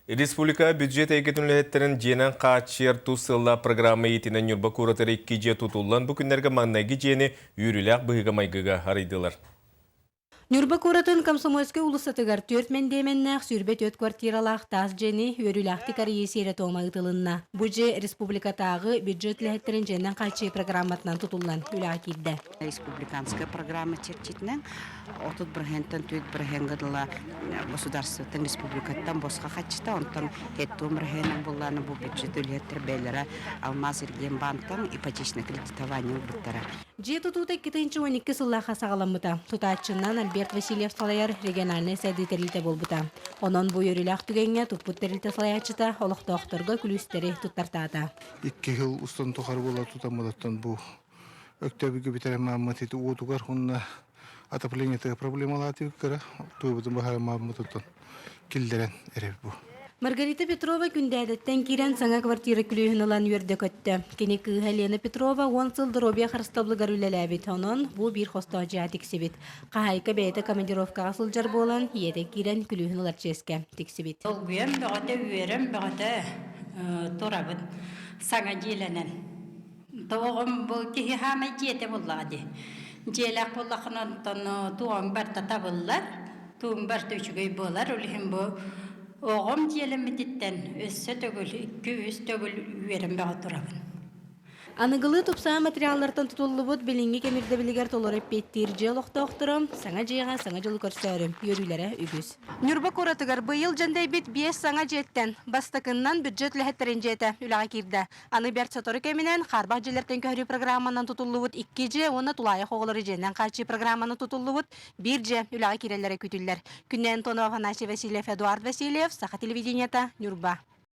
Республика бюджет әйгетінлеттерін женен қачер тұсылла программа етінен юрба куратары 2 же тұтулан бүкіндерге маңнайғы жені үйріләқ бұйға майгыға арайдылар. Нюрба куратын комсомольский улысатыгар 4 мендеменнах сүрбет 4 квартиралах таз жени өрүлахты карьесере томагытылынна. Буджи республикатагы бюджет лехеттерин женден качы программатынан тутуллан үлага кирде. Республиканская программа чертитнен отут брахентен түйт брахенгадыла государственный республикаттан босқа хачта онтан хеттум брахенен булланы бу бюджет үлеттер бейлера Алмаз Ирген банктан ипотечное кредитование убыттара. Же тутута 2-12 сыллаха сагаламыта. Тутачыннан Альберт Васильев салаяр региональный сәдетерлите болбута. Онон бу өрүлах түгенге туппуттерилте салаячыта олохтоохторго күлүстери туттартаата. 2 жыл устан тохар бола тутамадаттан бу өктөбүгө битерем аматыты утугар хунна отопление проблемалаты кара туйбутун бахара мамутуттан килдерен эреп бу. Маргарита Петрова күндәдеттен кирен саңа квартира күлүһүн алан үрдө көттө. Кени Helena Петрова 10 жыл дробия харстаблыгар үлеләбит. Онон бу бир хостожа тиксибит. Кахайка бейте командировка сылжар болан иеде кирен күлүһүн алар ческе тиксибит. Ол гүйем бәгәтә үерем бәгәтә торабын саңа җиленен. Тоғым бу кихи хама җете буллады. Җеләк буллахынан тан туам бар татабыллар. Туам бар төчүгөй болар. Улһин бу оғым желемитеттен өссө төгүл 200 төгүл үерем бәгә торабын. Аныгылы тупса материаллардан тутуллубут билинги кемирде билигер толорып петтир жел охтоохтором саңа жыйга саңа жылы көрсөрүм йөрүләре үгүз. Нюрба коратыгар быйыл жандай бит 5 саңа жеттен бастакыннан бюджет лехеттерин жете үлага кирде. Аны берт сотору кеминен харбак жилерден көрүү программанан тутуллубут 2 же оны тулай хоголору женден качы программаны тутуллубут 1 же үлага киреллере күтүллер. Күннен Тоно Афанасий Васильев, Эдуард Васильев, Саха телевидениета, Нюрба.